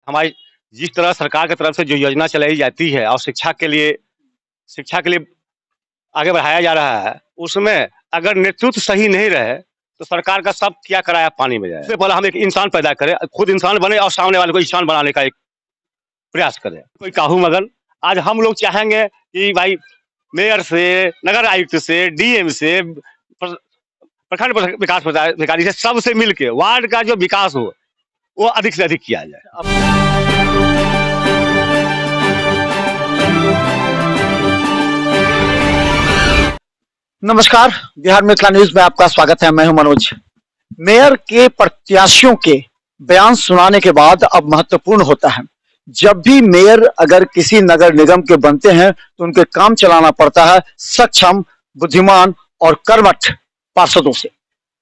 हमारी जिस तरह सरकार की तरफ से जो योजना चलाई जाती है और शिक्षा के लिए आगे बढ़ाया जा रहा है, उसमें अगर नेतृत्व सही नहीं रहे तो सरकार का सब क्या कराया पानी में जाए। सबसे पहले हम एक इंसान पैदा करें, खुद इंसान बने और सामने वाले को इंसान बनाने का एक प्रयास करें। कोई काहू मगन आज हम लोग चाहेंगे कि भाई मेयर से, नगर आयुक्त से, डीएम से, प्रखंड विकास अधिकारी से, सबसे मिलके वार्ड का जो विकास हो वो अधिक से अधिक किया जाए। नमस्कार, बिहार मिथिला न्यूज में आपका स्वागत है। मैं हूं मनोज। मेयर के प्रत्याशियों के बयान सुनाने के बाद अब महत्वपूर्ण होता है, जब भी मेयर अगर किसी नगर निगम के बनते हैं तो उनके काम चलाना पड़ता है सक्षम, बुद्धिमान और कर्मठ पार्षदों से।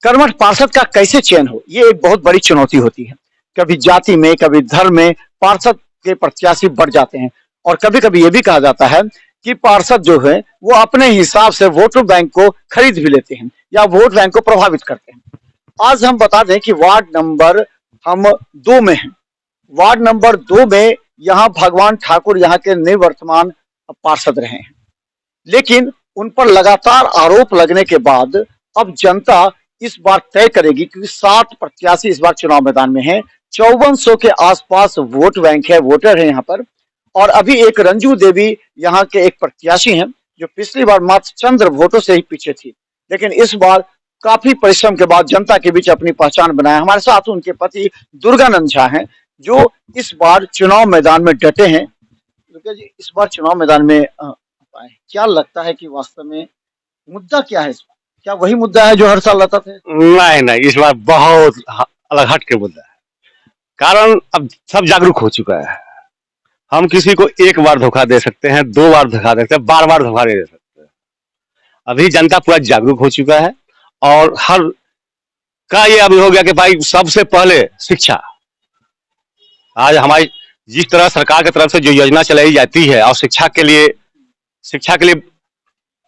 कर्मठ पार्षद का कैसे चयन हो, ये एक बहुत बड़ी चुनौती होती है। कभी जाति में, कभी धर्म में पार्षद के प्रत्याशी बढ़ जाते हैं और कभी कभी ये भी कहा जाता है कि पार्षद जो है वो अपने हिसाब से वोट बैंक को खरीद भी लेते हैं या वोट बैंक को प्रभावित करते हैं। आज हम बता दें कि वार्ड नंबर हम 2 में हैं। वार्ड नंबर 2 में यहाँ भगवान ठाकुर यहाँ के निवर्तमान पार्षद रहे हैं, लेकिन उन पर लगातार आरोप लगने के बाद अब जनता इस बार तय करेगी, क्योंकि 7 प्रत्याशी इस बार चुनाव मैदान में हैं। 5400 के आसपास वोट बैंक है, वोटर है यहाँ पर। और अभी एक रंजू देवी यहाँ के एक प्रत्याशी हैं जो पिछली बार मात्र चंद वोटों से ही पीछे थी, लेकिन इस बार काफी परिश्रम के बाद जनता के बीच अपनी पहचान बनाया। हमारे साथ उनके पति दुर्गानंद झा हैं जो इस बार चुनाव मैदान में डटे हैं। दुर्गा जी, इस बार चुनाव मैदान में क्या लगता है कि वास्तव में मुद्दा क्या है? इस बार क्या वही मुद्दा है जो हर साल रहता था? नहीं, इस बार बहुत अलग हट के मुद्दा है। कारण अब सब जागरूक हो चुका है। हम किसी को एक बार धोखा दे सकते हैं, 2 बार धोखा दे सकते हैं, बार बार धोखा नहीं दे सकते। अभी जनता पूरा जागरूक हो चुका है और हर का ये अभी हो गया कि भाई सबसे पहले शिक्षा। आज हमारी जिस तरह सरकार की तरफ से जो योजना चलाई जाती है और शिक्षा के लिए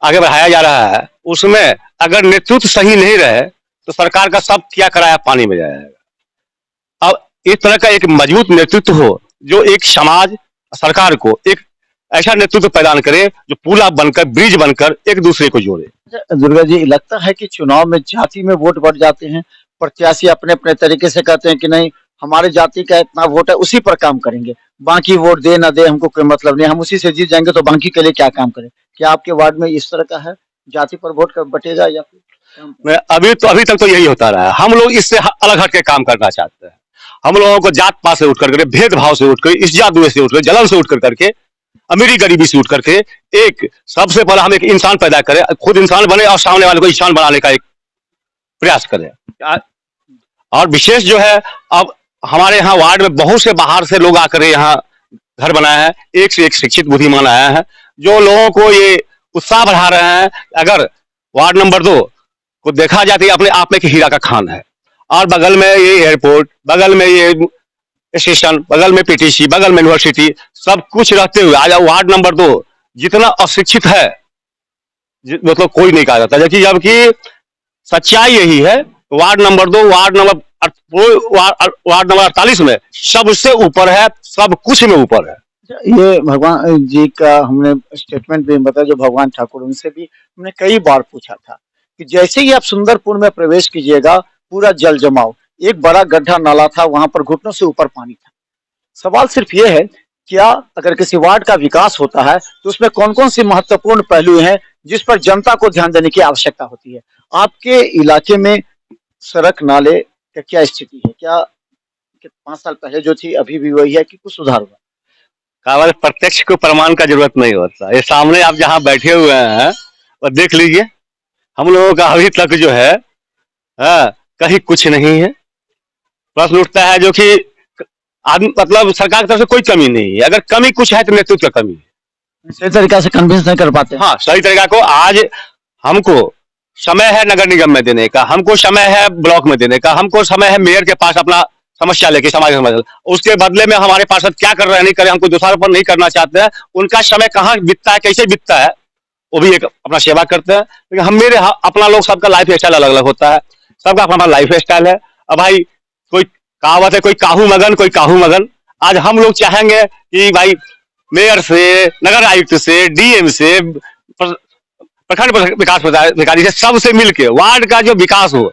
आगे बढ़ाया जा रहा है, उसमें अगर नेतृत्व सही नहीं रहे तो सरकार का सब क्या कराया पानी में जाएगा। अब इस तरह का एक मजबूत नेतृत्व हो जो एक समाज, सरकार को एक ऐसा नेतृत्व प्रदान करे जो पुल बनकर, ब्रिज बनकर एक दूसरे को जोड़े। दुर्गा जी, लगता है कि चुनाव में जाति में वोट बढ़ जाते हैं, प्रत्याशी अपने अपने तरीके से कहते हैं कि नहीं हमारे जाति का इतना वोट है, उसी पर काम करेंगे, बाकी वोट दे ना दे हमको कोई मतलब नहीं, हम उसी से जीत जाएंगे तो बाकी के लिए क्या काम करें। क्या आपके वार्ड में इस तरह का है, जाति पर वोट बटेगा या फिर? अभी तक तो यही होता रहा है। हम लोग इससे अलग हट के काम करना चाहते हैं। हम लोगों को जात पात से उठ करके, भेदभाव से उठ कर, इज्जत द्वेष से उठ कर, जलन से उठ करके, अमीरी गरीबी से उठ करके एक सबसे पहले हम एक इंसान पैदा करें, खुद इंसान बने और सामने वाले को इंसान बनाने का एक प्रयास करें। और विशेष जो है, अब हमारे यहाँ वार्ड में बहुत से बाहर से लोग आकर यहाँ घर बनाए हैं। एक से एक शिक्षित बुद्धिमान आया है जो लोगों को ये उत्साह बढ़ा रहे हैं। अगर वार्ड नंबर 2 को देखा जाती है अपने आप में कि हीरा का खान है, और बगल में ये एयरपोर्ट, बगल में ये स्टेशन, बगल में पीटीसी, बगल में यूनिवर्सिटी, सब कुछ रहते हुए आज वार्ड नंबर 2 जितना अशिक्षित है मतलब कोई नहीं कहा जाता। जबकि सच्चाई यही है, वार्ड नंबर 2 वार्ड नंबर 48 में सबसे ऊपर है, सब कुछ में ऊपर है। ये भगवान जी का हमने स्टेटमेंट भी बताया जो भगवान ठाकुर, उनसे भी हमने कई बार पूछा था कि जैसे ही आप सुंदरपुर में प्रवेश कीजिएगा पूरा जल जमाव, एक बड़ा गड्ढा नाला था, वहां पर घुटनों से ऊपर पानी था। सवाल सिर्फ ये है, क्या अगर किसी वार्ड का विकास होता है तो उसमें कौन कौन सी महत्वपूर्ण पहलू हैं जिस पर जनता को ध्यान देने की आवश्यकता होती है? आपके इलाके में सड़क नाले का क्या स्थिति है? क्या 5 साल पहले जो थी अभी भी वही है कि कुछ सुधार हुआ? कावल प्रत्यक्ष को प्रमाण का जरूरत नहीं होता। ये सामने आप जहाँ बैठे हुए हैं और देख लीजिए, हम लोगों का अभी तक जो है कहीं कुछ नहीं है। प्रश्न उठता है जो कि मतलब सरकार की तरफ से कोई कमी नहीं है, अगर कमी कुछ है तो नेतृत्व की कमी है। सही तरीका से कन्विंस नहीं कर पाते। हाँ, सही तरीका को आज हमको समय है नगर निगम में देने का, हमको समय है ब्लॉक में देने का, हमको समय है मेयर के पास अपना समस्या लेके समाज समस्या, उसके बदले में हमारे पार्षद क्या कर रहे हैं नहीं कर रहे, हमको दोषारोपण नहीं करना चाहते हैं। उनका समय कहाँ बीतता है, कैसे बीतता है, वो भी एक अपना सेवा करते हैं। लेकिन हम अपना लोग सबका लाइफ स्टाइल अलग अलग होता है, सबका अपना लाइफ स्टाइल है। अब भाई कोई कहावत है, कोई काहू मगन कोई काहू मगन। आज हम लोग चाहेंगे कि भाई मेयर से, नगर आयुक्त से, डीएम से, प्रखंड विकास अधिकारी से, सबसे मिलके वार्ड का जो विकास हो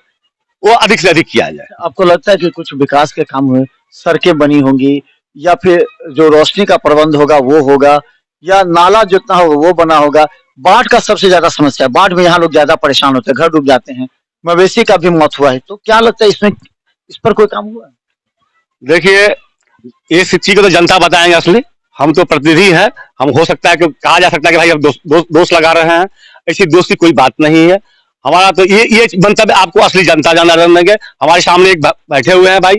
वो अधिक से अधिक किया जाए। आपको लगता है कि कुछ विकास के काम हुए, सड़कें बनी होंगी, या फिर जो रोशनी का प्रबंध होगा वो होगा, या नाला जितना होगा वो बना होगा? बाढ़ का सबसे ज्यादा समस्या है, बाढ़ में यहाँ लोग ज्यादा परेशान होते हैं, घर डूब जाते हैं, मवेशी का भी मौत हुआ है, तो क्या लगता है इसमें, इस पर कोई काम हुआ है? देखिए, इस चीज को तो जनता बताएंगे असली, हम तो प्रतिनिधि हैं। हम हो सकता है कि कहा जा सकता है कि भाई हम दोष लगा रहे हैं, ऐसी दोष की कोई बात नहीं है। हमारा तो ये मंतव्य आपको असली जनता जाना रहेंगे। हमारे सामने एक बैठे हुए हैं भाई,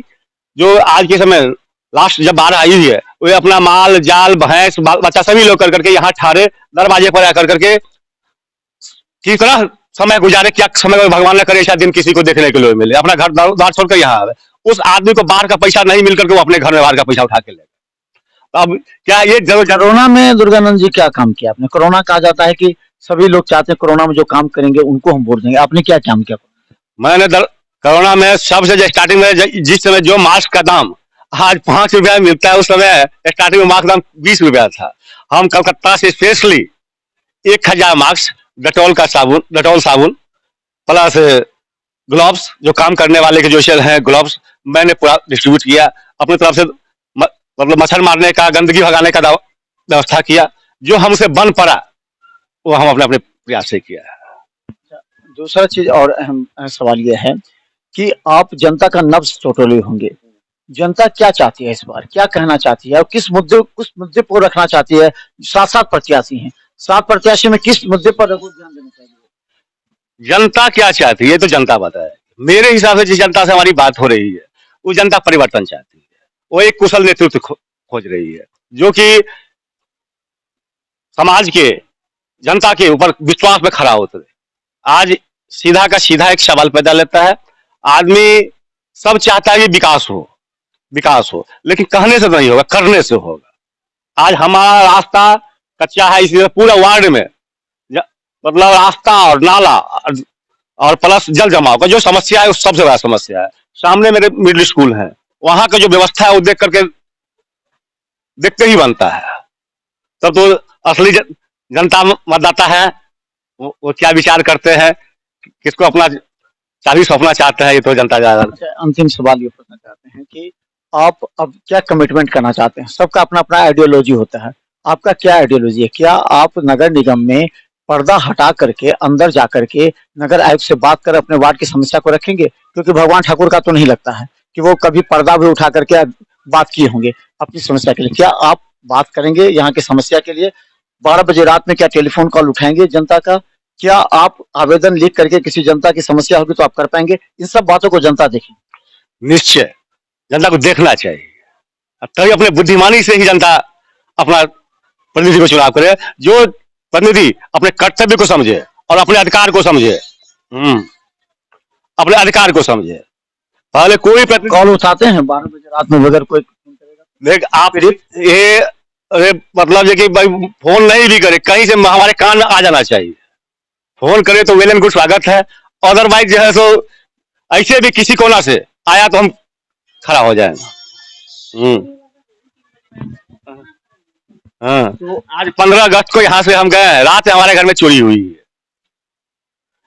जो आज के समय लास्ट जब बाढ़ आई हुई है, वो अपना माल जाल भैंस बच्चा सभी लोग कर करके यहाँ ठाड़े दरवाजे पर आकर करके किस तरह समय गुजारे, क्या समय भगवान ने करे ऐसा दिन किसी को देखने के लिए मिले, अपना घर द्वार छोड़कर यहाँ आवे। उस आदमी को बाहर का पैसा नहीं मिल करके वो अपने घर में बाहर का पैसा उठा के ले। तो अब क्या ये कोरोना में दुर्गानंद जी क्या काम किया आपने? कोरोना कहा जाता है कि सभी लोग चाहते हैं कोरोना में जो काम करेंगे उनको हम वोट देंगे, आपने क्या काम किया? मैंने कोरोना में सबसे स्टार्टिंग में जिस समय जो मास्क का दाम आज 5 रुपया मिलता है, उस समय स्टार्टिंग में मास्क दाम 20 रुपया था। हम कलकत्ता से स्पेशली 1000 मास्क, डेटॉल साबुन प्लस ग्लव्स, जो काम करने वाले के जो शेल हैं ग्लव्स, मैंने पूरा डिस्ट्रीब्यूट किया अपनी तरफ से। मतलब मच्छर मारने का, गंदगी भगाने का व्यवस्था किया, जो हमसे बन पड़ा वो हम अपने अपने प्रयास से किया। दूसरा चीज और अहम सवाल यह है कि आप जनता का नब्ज टटोले होंगे, जनता क्या चाहती है इस बार, क्या कहना चाहती है, और किस मुद्दे को रखना चाहती है? 7 प्रत्याशी हैं, 7 प्रत्याशी में किस मुद्दे पर ध्यान देना चाहिए? जनता क्या चाहती है ये तो जनता बताए। मेरे हिसाब से जिस जनता से हमारी बात हो रही है वो जनता परिवर्तन चाहती है, वो एक कुशल नेतृत्व खोज रही है, जो कि समाज के, जनता के ऊपर विश्वास में खड़ा होता है। आज सीधा का सीधा एक सवाल पैदा लेता है, आदमी सब चाहता है कि विकास हो, लेकिन कहने से नहीं होगा, करने से होगा। आज हमारा रास्ता कच्चा है, इसलिए पूरा वार्ड में मतलब रास्ता और नाला और प्लस जल जमाव का जो समस्या है, वो सबसे बड़ा समस्या है। सामने मेरे मिडिल स्कूल है, वहां का जो व्यवस्था है वो देख करके देखते ही बनता है। तब तो असली जनता मतदाता है, वो क्या विचार करते हैं, किसको अपना चाबी सौंपना चाहते हैं, ये तो जनता ज्यादा। अंतिम सवाल ये पूछना चाहते हैं कि आप अब क्या कमिटमेंट करना चाहते हैं? सबका अपना अपना आइडियोलॉजी होता है, आपका क्या आइडियोलॉजी है? क्या आप नगर निगम में पर्दा हटा करके अंदर जाकर के नगर आयुक्त से बात कर अपने वार्ड की समस्या को रखेंगे? क्योंकि भगवान ठाकुर का तो नहीं लगता है कि वो कभी पर्दा भी उठा करके बात किए होंगे अपनी समस्या के लिए। क्या आप बात करेंगे यहाँ की समस्या के लिए? 12 बजे रात में क्या टेलीफोन कॉल उठाएंगे जनता का? क्या आप आवेदन लिख करके किसी जनता की समस्या होगी तो आप कर पाएंगे? इन सब बातों को जनता देखेगी। निश्चय जनता को देखना चाहिए, तभी अपने बुद्धिमानी से ही जनता अपना प्रतिनिधि को चुनाव करे, जो प्रतिनिधि अपने कर्तव्य को समझे और अपने अधिकार को समझे। अपने अधिकार को समझे। पहले कोई कॉल उठाते हैं 12 बजे रात में बगैर कोई? देख आप ये अरे मतलब ये कि भाई फोन नहीं भी करे, कहीं से हमारे कान में आ जाना चाहिए। फोन करे तो वेल एंड गुड, स्वागत है, अदरवाइज जो है सो ऐसे भी किसी कोना से आया तो हम खड़ा हो जाएंगे। हाँ, तो आज 15 अगस्त को यहाँ से हम गए, रात में हमारे घर में चोरी हुई है।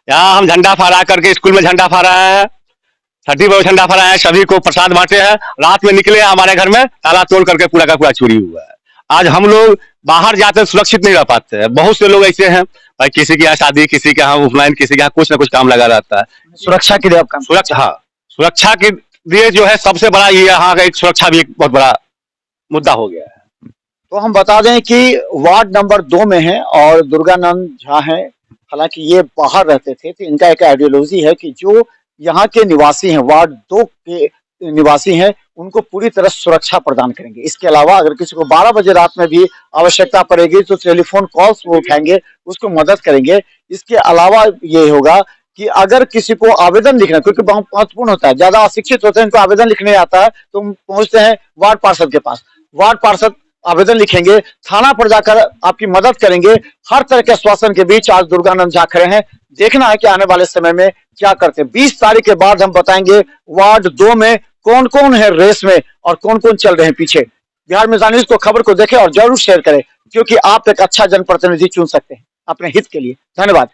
यहाँ हम झंडा फहरा करके स्कूल में झंडा फहराया है, छठी पर झंडा फहराया है, सभी को प्रसाद बांटे हैं। रात में निकले, हमारे घर में ताला तोड़ करके पूरा का पूरा चोरी हुआ है। आज हम लोग बाहर जाते सुरक्षित नहीं रह पाते हैं। बहुत से लोग ऐसे हैं भाई, किसी के यहाँ शादी, किसी के यहाँ उपनयन, किसी के यहाँ कुछ ना कुछ काम लगा रहता है। सुरक्षा के लिए आप काम? सुरक्षा के लिए जो है सबसे बड़ा ये यहाँ का एक सुरक्षा भी एक बहुत बड़ा मुद्दा हो गया है। तो हम बता दें कि वार्ड नंबर 2 में है और दुर्गानंद झा है। हालांकि ये बाहर रहते थे, तो इनका एक आइडियोलॉजी है कि जो यहाँ के निवासी हैं, वार्ड 2 के निवासी हैं, उनको पूरी तरह सुरक्षा प्रदान करेंगे। इसके अलावा अगर किसी को 12 बजे रात में भी आवश्यकता पड़ेगी तो टेलीफोन कॉल्स वो उठाएंगे, उसको मदद करेंगे। इसके अलावा ये होगा कि अगर किसी को आवेदन लिखना, क्योंकि बहुत महत्वपूर्ण होता है, ज्यादा अशिक्षित होते हैं, इनको आवेदन लिखने आता है, तो पहुंचते हैं वार्ड पार्षद के पास। वार्ड पार्षद आवेदन लिखेंगे, थाना पर जाकर आपकी मदद करेंगे। हर तरह के आश्वासन के बीच आज दुर्गानंद झा खड़े हैं। देखना है कि आने वाले समय में क्या करते हैं। 20 तारीख के बाद हम बताएंगे वार्ड 2 में कौन कौन है रेस में और कौन कौन चल रहे हैं पीछे। बिहार मित्र न्यूज को खबर को देखें और जरूर शेयर करें, क्योंकि आप एक अच्छा जनप्रतिनिधि चुन सकते हैं अपने हित के लिए। धन्यवाद।